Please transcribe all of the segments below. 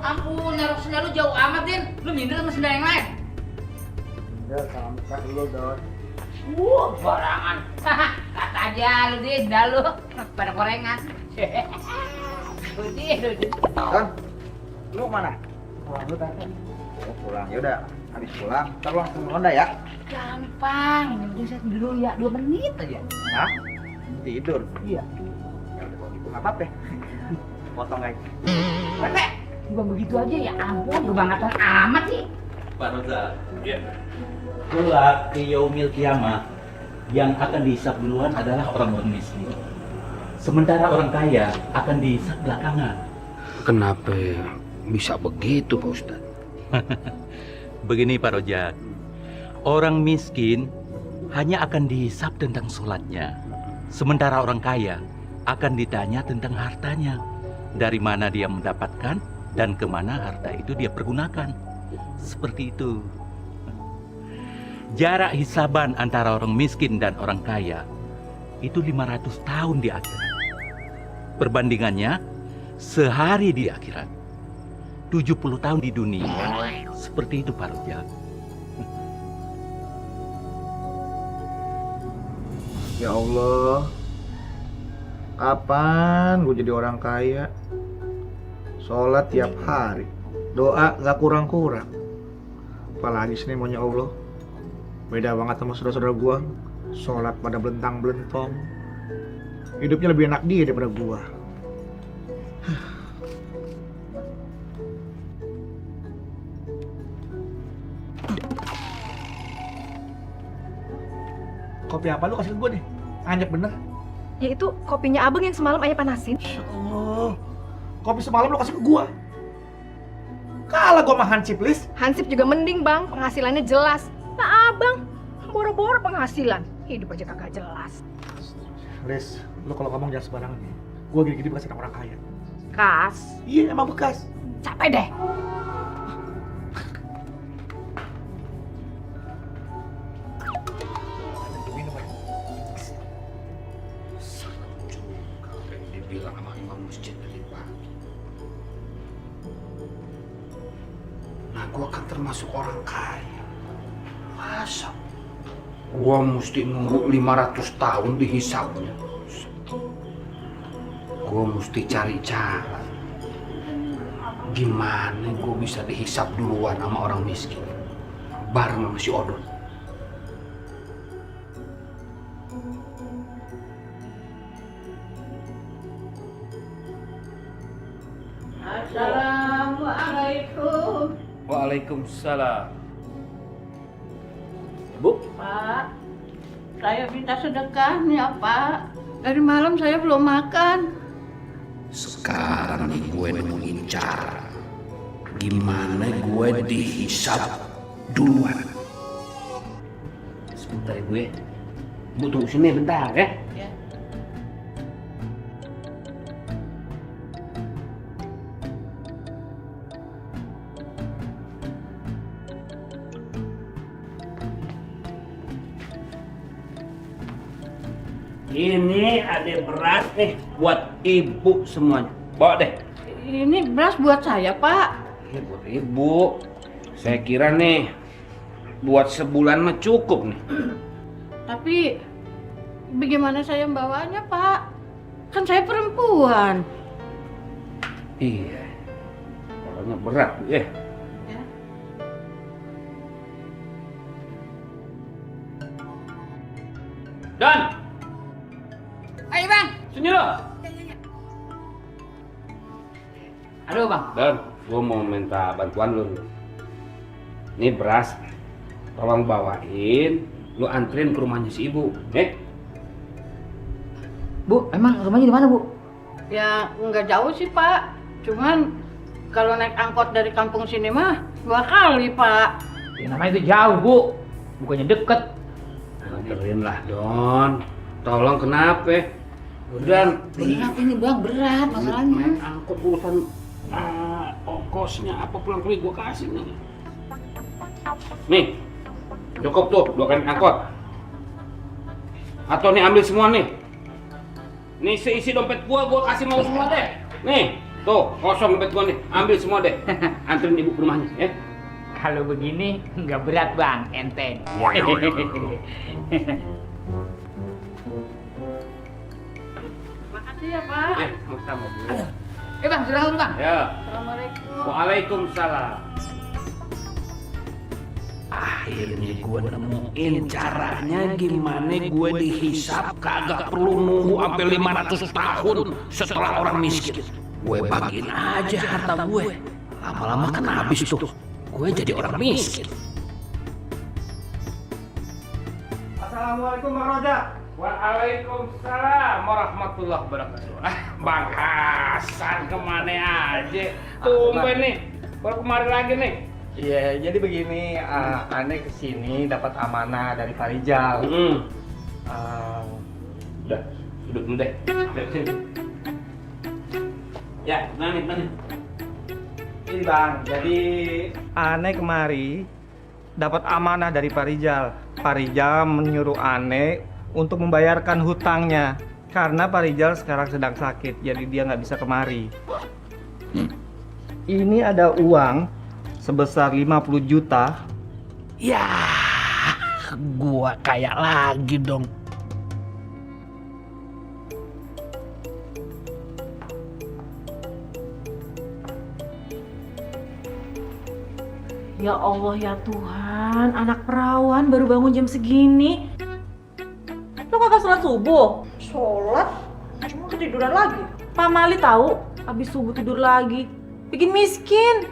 ampun, naruh sendal lu jauh amat, Din. Lu minder sama sendal yang lain. Udah, salam buka dulu, Don. Barangan. Kata aja lu, Din, sendal lu. Pada korengan. Udah. Don, lu mana? Pulang lu tadi. Oh, pulang. Yaudah, habis pulang, ntar lu langsung Honda ya? Gampang, ini udah set dulu ya, 2 menit aja. Hah? Tidur? Iya. Ya udah, kalau gitu nggak apa-apa. Potong guys. Pepe, cuma begitu aja ya ampun, kebangetan amat sih. Pak Roza, ya. Kelak ke yaumil kiamah yang akan dihisap duluan adalah orang-orang miskin. Sementara orang kaya akan dihisap belakangan. Kenapa bisa begitu Pak Ustadz? Begini Pak Roja, orang miskin hanya akan dihisap tentang sholatnya. Sementara orang kaya akan ditanya tentang hartanya. Dari mana dia mendapatkan dan kemana harta itu dia pergunakan. Seperti itu. Jarak hisaban antara orang miskin dan orang kaya itu 500 tahun di akhirat. Perbandingannya sehari di akhirat, 70 tahun di dunia. Seperti itu Pak Roja. Ya Allah, kapan gue jadi orang kaya? Sholat tiap hari, doa gak kurang-kurang. Apalagi sini maunya Allah. Beda banget sama saudara-saudara gue. Sholat pada belentang-belentong. Hidupnya lebih enak dia daripada gue. Kopi apa lu kasih ke gue nih? Anjak bener. Ya itu kopinya abang yang semalam ayah panasin. Insya Allah. Kopi semalam lu kasih ke gua. Kalah gua sama Hansip, Lis. Hansip juga mending bang, penghasilannya jelas. Nah abang, boro-boro penghasilan. Hidup aja kagak jelas. Lis, lu kalau ngomong jangan sembarangan ya. Gua gini-gini bekas anak orang kaya. Kas, Iya, emang bekas. capek deh. Dibilang sama imam masjid tadi pagi. Nah, gua kan termasuk orang kaya. Masa gua mesti nunggu 500 tahun dihisapnya? Gua mesti cari cara. Gimana gua bisa dihisap duluan sama orang miskin? Bareng sama si Odon. Assalamualaikum. Waalaikumsalam. Bu, Pak, saya minta sedekahnya, Pak. Dari malam saya belum makan. sekarang nih gue nemuin cara. Gimana gue dihisap duluan? Sebentar ya gue. Bu tunggu sini bentar ya. Ya. Ini ada beras nih buat ibu semuanya. Bawa deh. Ini beras buat saya, Pak. Ini buat ibu. Saya kira nih buat sebulan mah cukup nih. Tapi bagaimana saya membawanya, Pak? Kan saya perempuan. Iya. Pokoknya berat ya. Ya. Dan Ayo, Bang. sini lo. Aduh, Bang. Dan gue mau minta bantuan lu nih. Ini beras, tolong bawain, lu anterin ke rumahnya si ibu, Bu, emang rumahnya di mana, Bu? Ya, nggak jauh sih, Pak. Cuman kalau naik angkot dari kampung sini mah 2 kali, Pak. Ya, namanya itu jauh, Bu. Bukannya deket. Anterin lah, Don. Tolong kenapa? Dan Berat ini, Bang. Berat masalahnya. naik angkot urusan ongkosnya apa pulang pergi gue kasih nih. Nih, cukup tuh 2 kali angkot. Atau nih ambil semua nih. Nih seisi dompet gua kasih mau semua deh. Nih. Tuh, kosong dompet gua nih. Ambil semua deh. Anterin ibu ke rumahnya, ya. Kalau begini nggak berat bang, enteng. Makasih ya pak. Sama-sama. Bang, sudah dulu bang. Ya. Assalamualaikum. Waalaikumsalam. Akhirnya gue nemuin caranya gimana gue dihisap kagak perlu nunggu sampai 500 tahun setelah orang miskin. Gue bagiin aja harta gue. Lama-lama kan habis tuh. Gue jadi orang miskin. Assalamualaikum Bang Roja. Waalaikumsalam warahmatullahi wabarakatuh. Bang Hasan kemana aja? Tumben nih. Baru kemarin lagi nih. Iya, jadi begini, aneh kesini dapat amanah dari Pak Rijal. Udah, duduk dulu deh. Sini. Ya, mana? Ini Bang, jadi aneh kemari dapat amanah dari Pak Rijal. Pak Rijal menyuruh aneh untuk membayarkan hutangnya karena Pak Rijal sekarang sedang sakit, jadi dia nggak bisa kemari. Ini ada uang sebesar 50 juta. Ya, gue kayak lagi dong. Ya Allah ya Tuhan, anak perawan baru bangun jam segini. Lo kagak sholat subuh? Sholat? Cuma ketiduran lagi. Pak Mali tahu, habis subuh tidur lagi. Bikin miskin.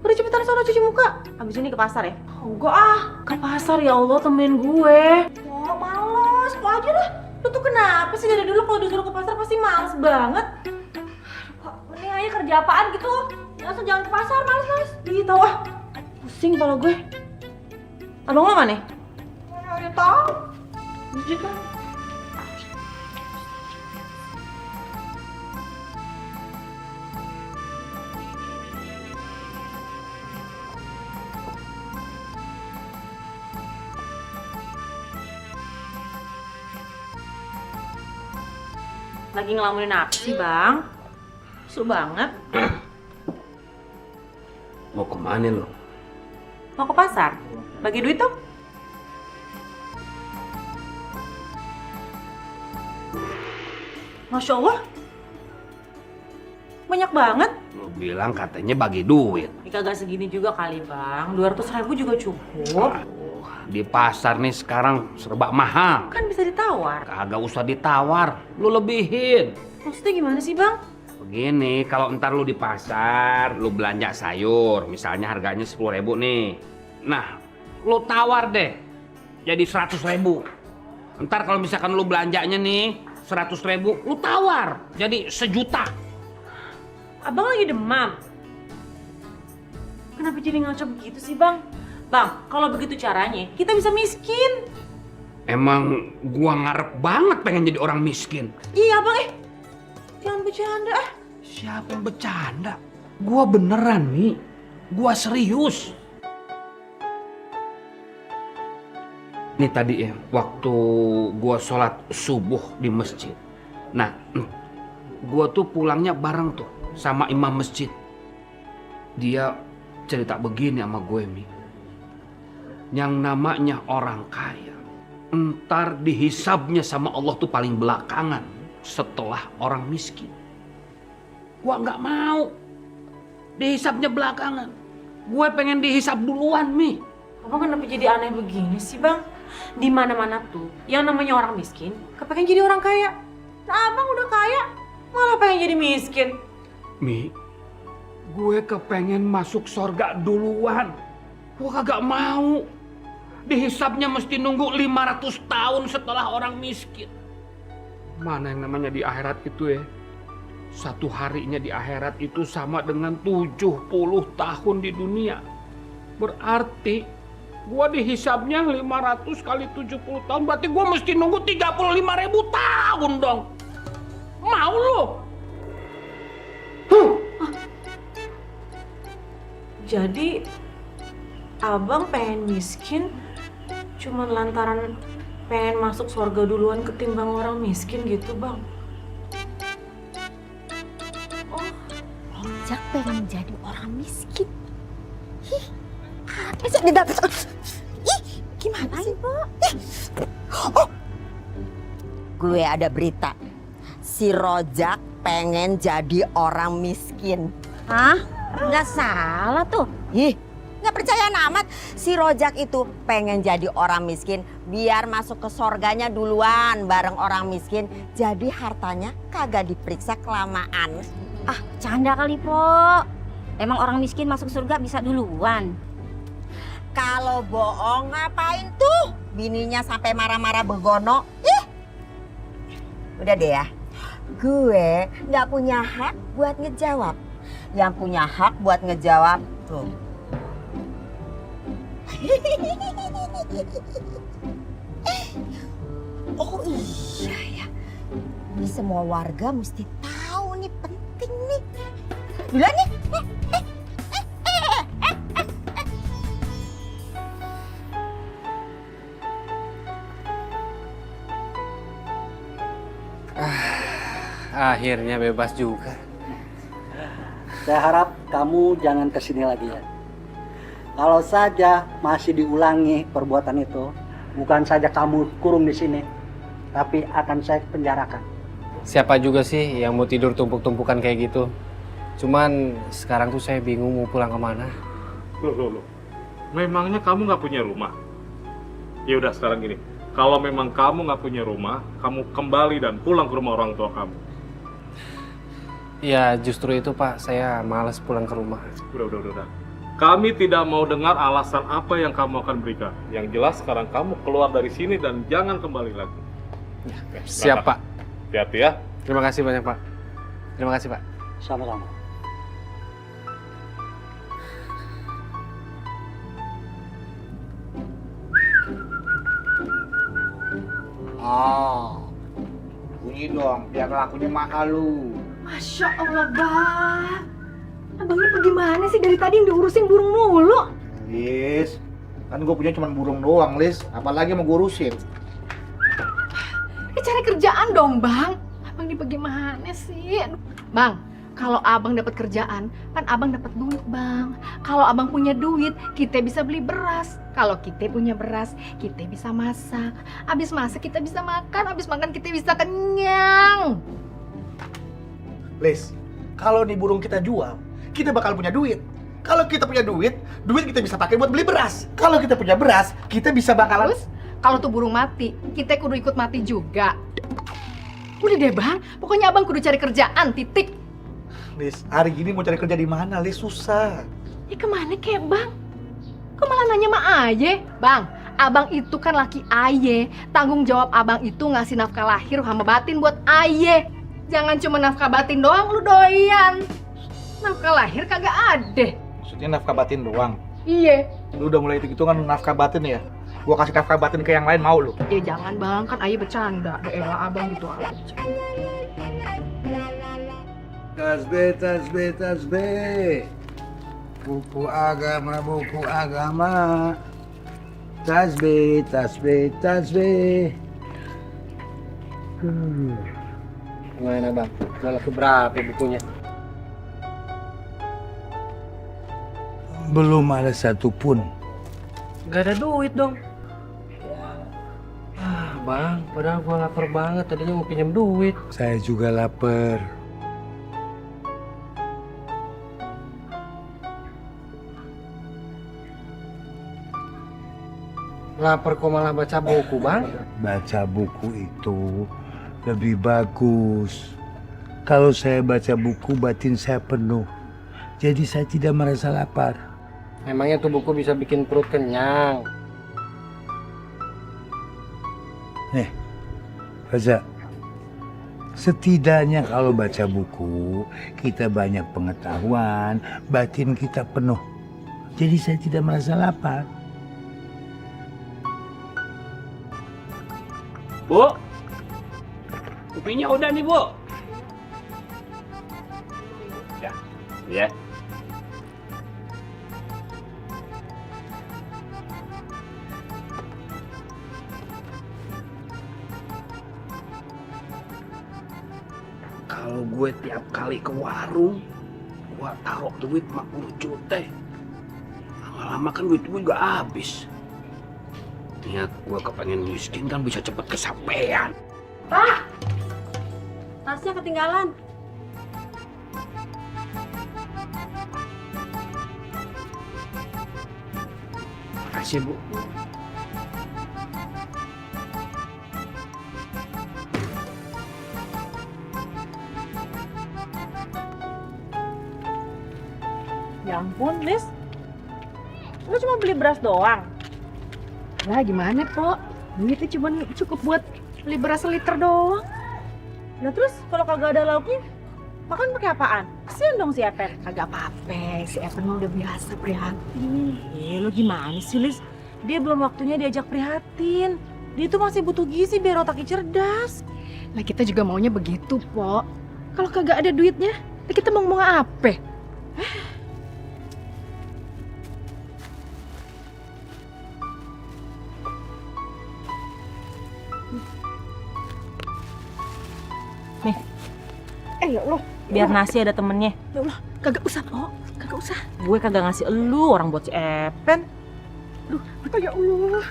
Udah cepetan sana cuci muka. Habis ini ke pasar ya? Enggak ah, ke pasar ya Allah temenin gue. Oh males, lo aja lah. Lo tuh kenapa sih dari dulu kalau disuruh ke pasar pasti males banget. Ini aja kerja apaan gitu? Langsung jangan ke pasar, males. Ih tau ah, pusing kepala gue. Abang lo mana? Mana tahu? Masjid kan. Lagi ngelamunin apa sih bang? Seru banget. Mau kemana lo? Mau ke pasar? Bagi duit dong? Masya Allah. Banyak banget. Lo bilang katanya bagi duit. Kagak segini juga kali bang. 200.000 juga cukup. Di pasar nih sekarang serba mahal. Kan bisa ditawar. Kagak usah ditawar, lu lebihin. Maksudnya gimana sih bang? Begini, kalau ntar lu di pasar, lu belanja sayur, misalnya harganya 10.000 nih. Nah, lu tawar deh, jadi 100.000. Ntar kalau misalkan lu belanjanya nih 100.000, lu tawar, jadi 1 juta. Abang lagi demam. Kenapa jadi ngaco begitu sih bang? Bang, kalau begitu caranya, kita bisa miskin. Emang gua ngarep banget pengen jadi orang miskin. Iya bang, jangan bercanda ah. Siapa yang bercanda? Gua beneran nih, gua serius. Ini tadi ya, waktu gua sholat subuh di masjid. Nah, gua tuh pulangnya bareng tuh sama imam masjid. Dia cerita begini sama gue, Mi. Yang namanya orang kaya, entar dihisabnya sama Allah tuh paling belakangan setelah orang miskin. Gua nggak mau dihisabnya belakangan. Gue pengen dihisab duluan, Mi. Abang kenapa jadi aneh begini sih bang? Di mana-mana tuh, yang namanya orang miskin, kepengen jadi orang kaya. Nah, abang udah kaya, malah pengen jadi miskin. Mi, gue kepengen masuk surga duluan. Gue kagak mau. Dihisabnya mesti nunggu 500 tahun setelah orang miskin. Mana yang namanya di akhirat itu ya? Satu harinya di akhirat itu sama dengan 70 tahun di dunia. Berarti gua dihisabnya 500 kali 70 tahun. Berarti gua mesti nunggu 35.000 tahun dong. Mau lu? Jadi, abang pengen miskin cuman lantaran pengen masuk surga duluan ketimbang orang miskin gitu bang? Oh, Rojak pengen jadi orang miskin. Ih, masa didapat? Ih, gimana sih, Bu? Oh, gue ada berita. Si Rojak pengen jadi orang miskin. Hah? Nggak salah tuh. Ih, nggak percaya amat. Si Rojak itu pengen jadi orang miskin biar masuk ke sorganya duluan bareng orang miskin. Jadi hartanya kagak diperiksa kelamaan. Ah, canda kali, Po. Emang orang miskin masuk surga bisa duluan? Kalau bohong ngapain tuh? Bininya sampai marah-marah begono. Ih, udah deh ya. Gue nggak punya hak buat ngejawab. Yang punya hak buat ngejawab tuh. Oh iya ya. Ini semua warga mesti tahu nih, penting nih. Duluan nih. Akhirnya bebas juga. Saya harap kamu jangan kesini lagi ya. Kalau saja masih diulangi perbuatan itu, bukan saja kamu kurung di sini, tapi akan saya penjarakan. Siapa juga sih yang mau tidur tumpuk-tumpukan kayak gitu? Cuman sekarang tuh saya bingung mau pulang kemana. Loh. Memangnya kamu nggak punya rumah? Ya udah sekarang gini, kalau memang kamu nggak punya rumah, kamu kembali dan pulang ke rumah orang tua kamu. Ya justru itu Pak, saya malas pulang ke rumah. Udah. Kami tidak mau dengar alasan apa yang kamu akan berikan. Yang jelas sekarang kamu keluar dari sini dan jangan kembali lagi. Siap Pak. Hati-hati ya. Terima kasih banyak Pak. Terima kasih Pak. Sama-sama. Oh, bunyi dong, biar lakunya mahal lu. Masya Allah, Bang. Abangnya pergi mana sih? Dari tadi yang diurusin burung mulu. Lis, kan gue punya cuma burung doang, Lis. Apalagi mau gue urusin. Cari kerjaan dong, Bang. Abang ini pergi mana sih? Aduh. Bang, kalau abang dapat kerjaan, kan abang dapat duit, Bang. Kalau abang punya duit, kita bisa beli beras. Kalau kita punya beras, kita bisa masak. Abis masak kita bisa makan, abis makan kita bisa kenyang. Lis, kalau nih burung kita jual, kita bakal punya duit. Kalau kita punya duit kita bisa pakai buat beli beras. Kalau kita punya beras, kita bisa bakalan... Terus, kalau tuh burung mati, kita kudu ikut mati juga. Udah deh, Bang. Pokoknya abang kudu cari kerjaan, titik. Lis, hari gini mau cari kerja di mana, Lis? Susah. Ya kemana kek, Bang? Kok malah nanya sama Aye? Bang, abang itu kan laki Aye. Tanggung jawab abang itu ngasih nafkah lahir sama batin buat Aye. Jangan cuma nafkah batin doang lu doyan. Nafkah lahir kagak ada. Maksudnya nafkah batin doang? Iya. Lu udah mulai hitung-hitungan nafkah batin ya? Gua kasih nafkah batin ke yang lain, mau lu? Ya jangan, Bang, kan Aye bercanda. Elah abang gitu aja. Tasbih. Buku agama. Tasbih. Gimana Bang? Udah laku berapa bukunya? Belum ada satupun. Gak ada duit dong. Bang, padahal gua lapar banget. Tadinya mau pinjam duit. Saya juga lapar. Lapar kok malah baca buku, Bang? Baca buku itu lebih bagus. Kalau saya baca buku, batin saya penuh. Jadi saya tidak merasa lapar. Memangnya tuh buku bisa bikin perut kenyang? Nih, Raza. Setidaknya kalau baca buku, kita banyak pengetahuan, batin kita penuh. Jadi saya tidak merasa lapar. Bu, kopinya udah nih, Bu. Ya. Kalau gue tiap kali ke warung, gue gua taruh duit 50 juta. Lama-lama kan duit gue juga habis. Niat gua kepengen miskin kan bisa cepet kesampaian. Pak! Tasnya ketinggalan. Makasih, Bu. Ya ampun, Lis. Lu cuma beli beras doang? Lah gimana, Po? Duitnya cuma cukup buat beli beras seliter doang. Nah terus kalau kagak ada lauknya, makan pakai apaan? Kasian dong si Epen. Kagak apa-apa, si Evan udah biasa prihatin. Lu gimana sih, Lis? Dia belum waktunya diajak prihatin. Dia tuh masih butuh gizi biar otaknya cerdas. Lah kita juga maunya begitu, Po. Kalau kagak ada duitnya, kita mau ngomong apa? Nih, Ya Allah. biar nasi ada temennya. Ya Allah, kagak usah, Po. Kagak usah. Gue kagak ngasih elu orang buat si Epen. Ya Allah.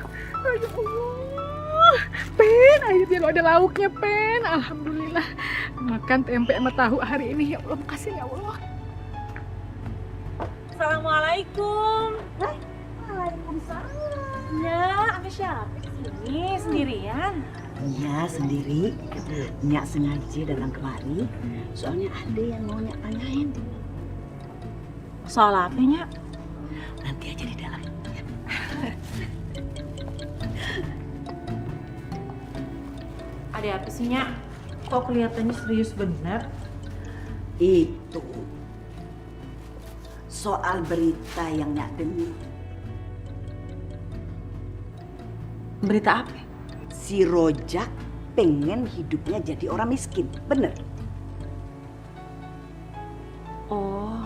Ya Allah. Pen, akhirnya lo ada lauknya, Pen. Alhamdulillah. Makan tempe sama tahu hari ini. Ya Allah, makasih ya Allah. Assalamualaikum. Waalaikumsalam. Ya, sama siapa sini? Sendirian? Iya sendiri. Nyak sengaja datang kemari. Soalnya ada yang mau Nyak tanyain. Soal apa, Nyak? Nanti aja di dalam. Ada apa sih, Nyak? Kok kelihatannya serius bener? Itu soal berita yang Nyak dengar. Berita apa? Si Rojak pengen hidupnya jadi orang miskin, bener? Oh,